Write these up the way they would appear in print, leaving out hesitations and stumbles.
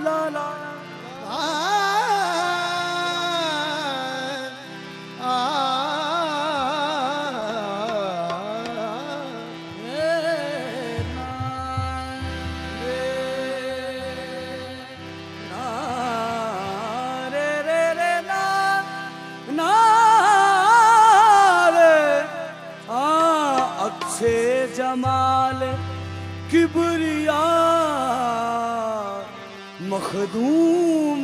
ला ला जमाल किबरिया मखदूम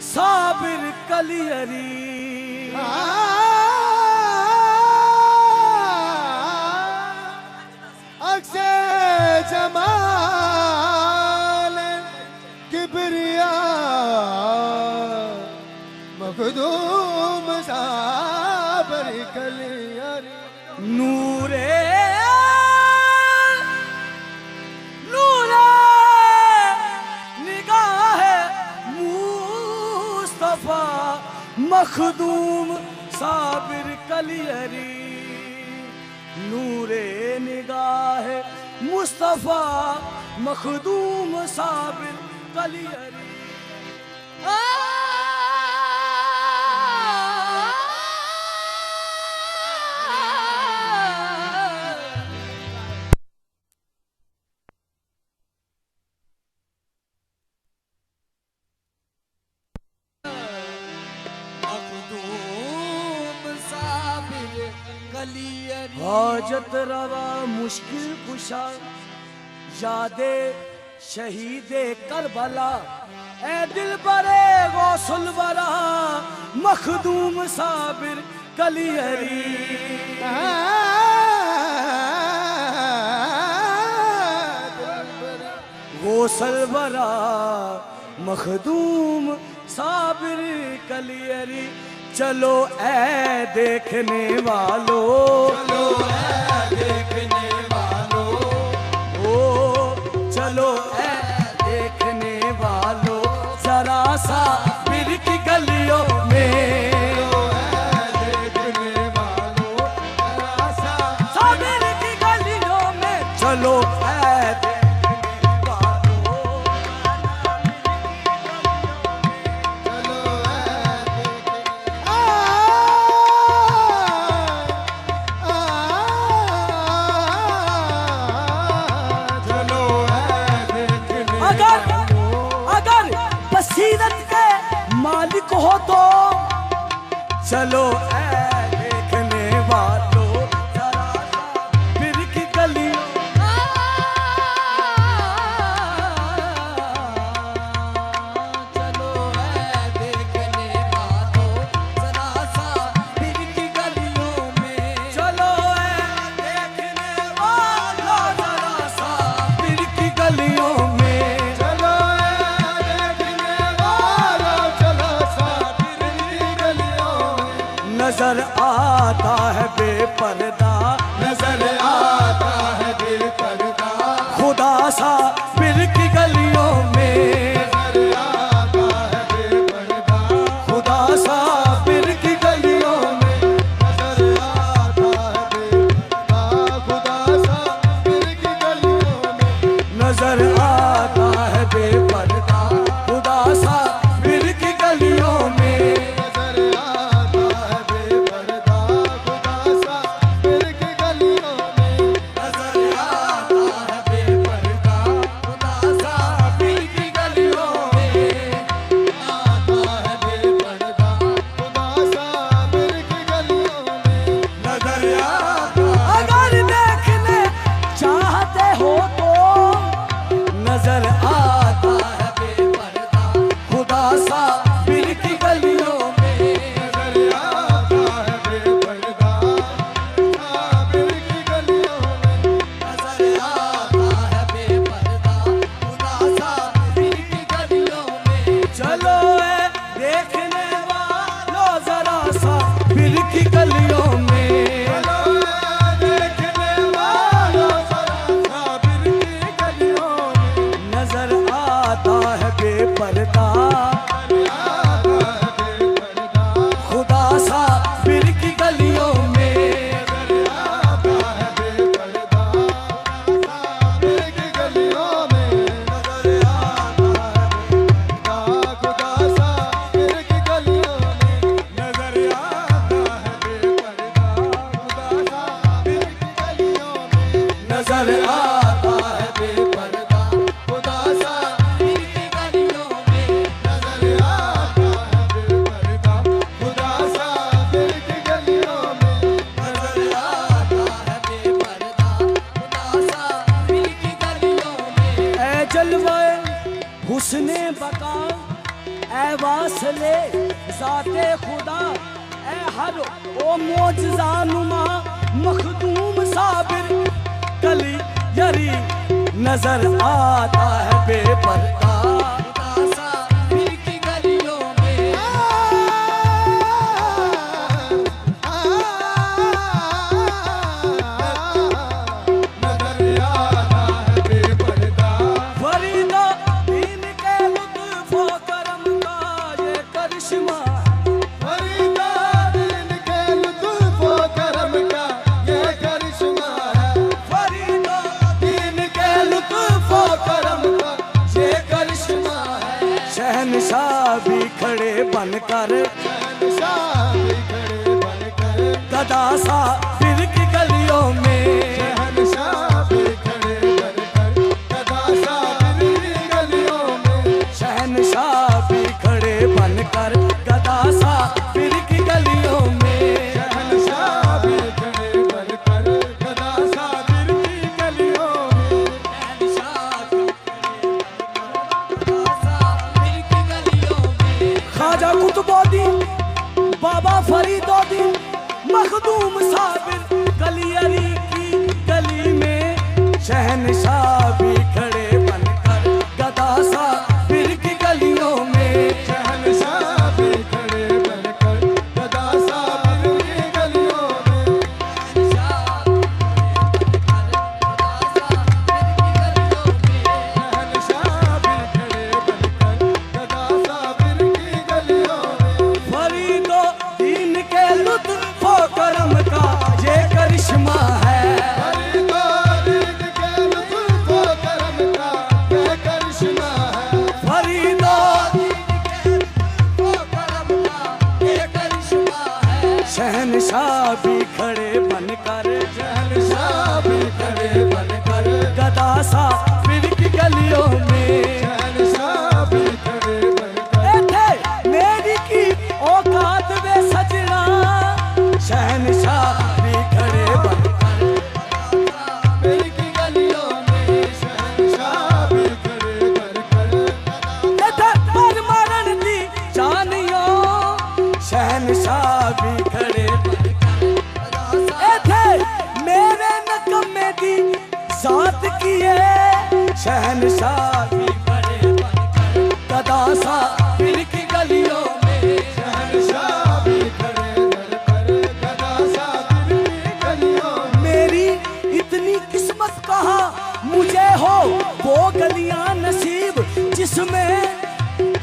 साबिर कलियरी अक्से जमाल किबरिया मखदूम साबिर कलियरी नूरे मखदूम साबिर कलियरी नूरे निगाह मुस्तफा मखदूम साबिर कलियरी हाजत रवा मुश्किल कुशा यादे शहीदे करबला ए दिल बरे गौसल बरा मखदूम साबिर कलियरी गौसल बरा मखदूम साबिर कलियरी चलो ऐ देखने वालों चलो ऐ देखने वालों ओ चलो ऐ देखने वालों जरा सा पीर की गलियों में देखने वालों जरा सा पीर की गलियों में चलो ऐ मालिक हो तो चलो ऐ देखने वालों जरा सा पीर की गलियों चलो ऐ देखने वालों जरा सा पीर की गलियों में चलो ऐ देखने वालों जरा सा पीर की गलियों में नजर आता है बेपर्दा नजर आता है बेपर्दा खुदा सा पीर की गलियों में नजर आता है बेपर्दा खुदा सा पीर की गलियों में नजर आता है बेपर्दा खुदा सा पीर की गलियों में नजर आता है बेपर्दा खुदा सा पीर की गलियों में नजर आता है बेपर्दा हुस्ने बका ए वासले ज़ाते खुदा ए हर ओ मोजज़ा नुमा मखदूम साबिर कली यरी नजर आता है बेपर्दा उदासा दिल की गलियों में नजर आता है बेपर्दा फरीदा दीन के लुत्फ़ो करम का ये करिश्मा फरीदा दीन के लुत्फ़ो करम का ये करिश्मा है फरीदा दीन के लुत्फ़ो करम का ये करिश्मा है शहंशाह भी खड़े बनकर शहंशाह भी खड़े बनकर गदा सा फिर की गलियों में शहंशाह भी खड़े बनकर गदा साबिर की गलियों में शहंशाह भी खड़े बनकर गदा सा फिर की गलियों में शहंशाह भी खड़े बनकर गदा साबिर की गलियों में ख्वाजा कुतुबुद्दीन बाबा फरीदुद्दीन मखदूम साबिर गलियरी की गली में शहंशाह भी खड़े बनकर गदा सा फिर की गलियों में शहंशाह भी खड़े बनकर गदा साबिर की गलियों में शहंशाह भी खड़े बनकर गदा साबिर की गलियों में फरीदुद्दीन के लुत्फ़ो करम का ये करिश्मा है फरीदुद्दीन के लुत्फ़ो करम का ये करिश्मा है फरीदुद्दीन के लुत्फ़ो करम का ये करिश्मा है शहंशाह भी खड़े बनकर शहंशाह भी खड़े बनकर गदा सा फिर की गलियों में शहंशाह भी खड़े बनकर ए थे मेरी की औकात वे सजना शहंशाह भी खड़े बनकर फिर की गलियों में शहंशाह भी खड़े बनकर ए थे पर मरण दी जानियो शहंशाह भी खड़े बनकर ए थे मेरे नकमे दी जात किए शहंशाह भी खड़े बनकर गदा सा फिर की गलियों में शहंशाह भी खड़े बनकर गदा साबिर की गलियों में मेरी इतनी किस्मत कहाँ मुझे हो वो गलियां नसीब जिसमें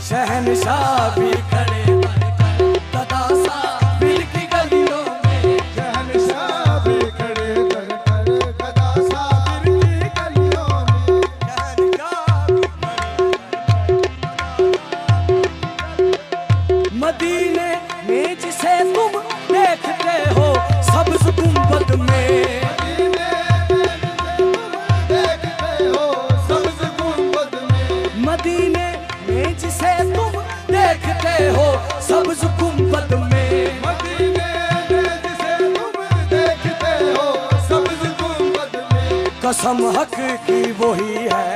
शहंशाह भी खड़े बनकर गदा सा फिर की गलियों में शहंशाह भी खड़े बनकर गदा साबिर की गलियों में मदीने में जिसे तुम देखते हो सब्ज गुंबद में देखते हो सब्ज गुंबद में मदीने में जिसे तुम देखते हो सब्ज गुंबद में मदीने में जिसे तुम देखते हो सब्ज गुंबद में कसम हक की वही है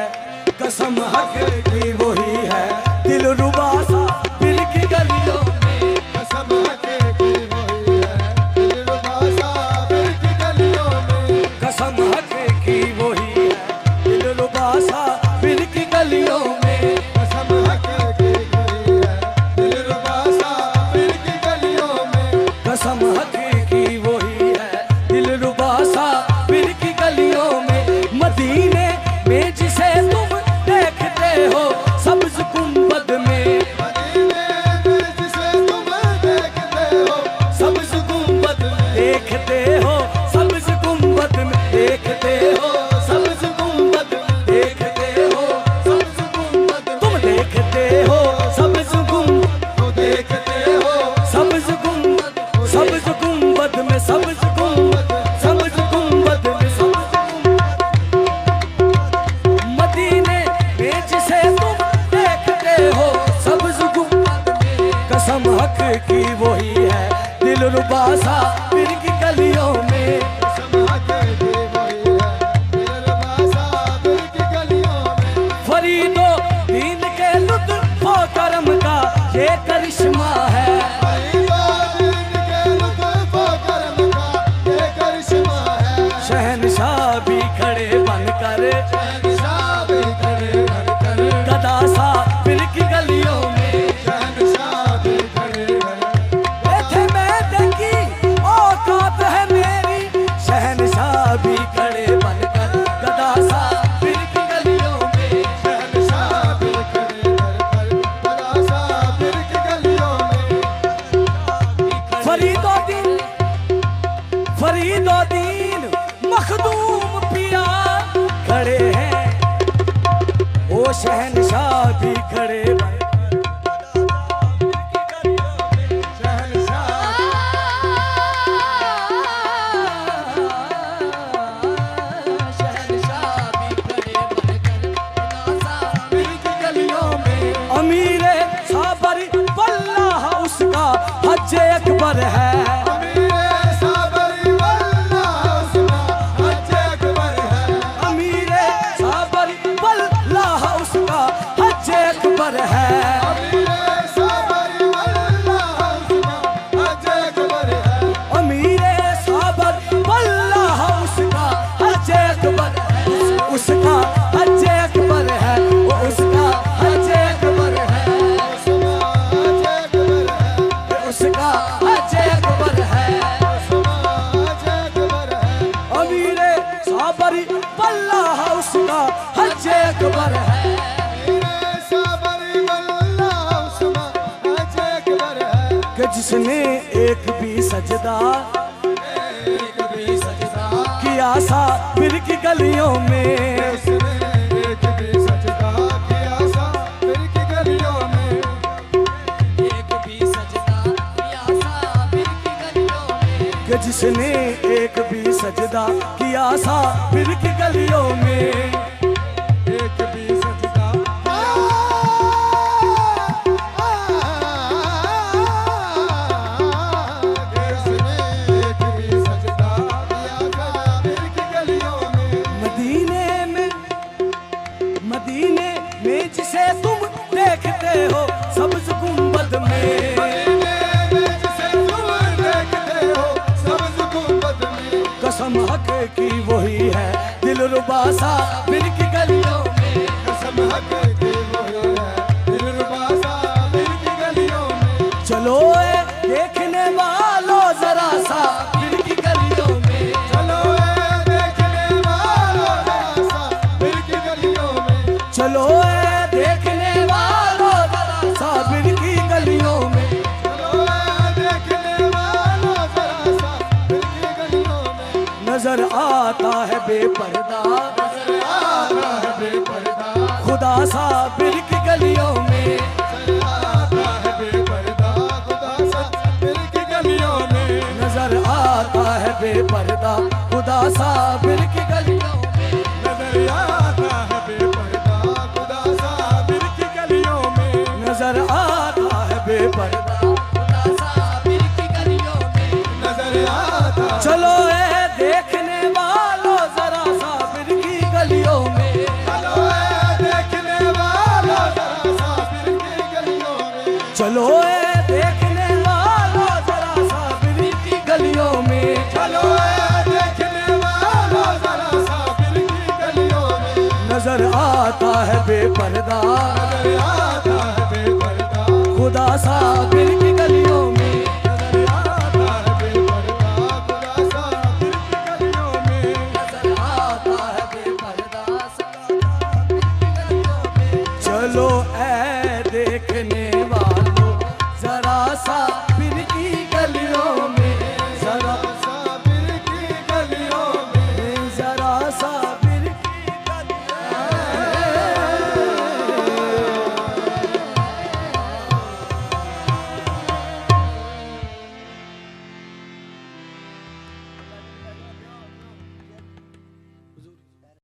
कसम हक की वही है दिल रुबा सा दिल की गलियों में कसम हके की वही है दिलरुबा साबिर की गलियों में कसम हक की वही है दिल रुबा सा दिल की गलियों में कसम हके की वही है दिलरुबा साबिर की गलियों में कसम हक की वही है दिल रुबा सा दिल की गलियों में मदीने में जिसे तुम देखते हो सब्ज गुंबद में मदीने में जिसे तुम देखते हो सब्ज गुंबद देखते हो सब्ज गुंबद में देखते हो सब्ज गुंबद देखते हो सब्ज गुंबद तुम देखते हो सब्ज गुंबद तो देखते हो सब्ज गुंबद में सब्ज गुंबद में सब्ज मदीने में जिसे तुम देखते हो सब्ज गुंबद में कसम हक की वही है दिल रुबा सा फिर की गलियों में कसम हके की वही है दिलरुबा साबिर की गलियों में फरीदुद्दीन के खड़े बनकर शहंशाह भी खड़े बनकर नासाबिर की गलियों में। अमीरे साबरी वल्लाह उसका हज अकबर है। अमीरे साबरी वल्लाह उसका हज अकबर है। अमीरे साबरी वल्लाह उसका हज अकबर है। अमीरे साबरी वल्लाह उसका हज अकबर है। अमीरे साबर वल्लाह उसका हज अकबर है। उसका हज अकबर है। वो उसका हज अकबर है। उसका हज अकबर है। हज अकबर है। अमीरे साबरी वल्लाह उसका हज अकबर है। अमीरे साबरी वल्लाह उसका हज अकबर है। कि जिसने एक भी सजदा किया साबिर की गलियों में। उसने एक भी सजदा किया साबिर की गलियों में। एक भी सजदा किया साबिर की गलियों में। कि जिसने एक भी सजदा किया साबिर की गलियों में। एक भी सजदा उसने एक भी सजदा किया साबिर की गलियों में। मदीने में जिसे तुम देखते हो सब्ज गुंबद में। मदीने में जिसे तुम देखते हो सब्ज़ गुंबद में। कसम हक की वही है दिलरुबा साबिर की गलियों में। कसम हक की वही है दिलरुबा साबिर की गलियों में। चलो ए देखने वालों जरा साबिर की गलियों में। चलो ए देखने वालों जरा साबिर की गलियों में। चलो ए देखने वालों जरा साबिर की गलियों में। चलो ए देखने वालों जरा साबिर की गलियों में। नजर आता है बेपर्दा नजर आता है बेपर्दा खुदा साबिर की गलियों में। नजर आता है बेपर्दा खुदा साबिर की गलियों में। नजर आता है बेपर्दा खुदा साबिर की गलियों में। नजर आता है बेपर्दा खुदा साबिर की गलियों में। नजर आता है बेपर्दा खुदा साबिर की गलियों में। नजर आता चलो ए देखने वालों जरा साबिर की गलियों में। चलो ए देखने वालों जरा साबिर की गलियों में। चलो ए देखने वालों जरा साबिर की गलियों में। चलो ए देखने वालों जरा साबिर की गलियों में। नजर आता है बेपर्दा नजर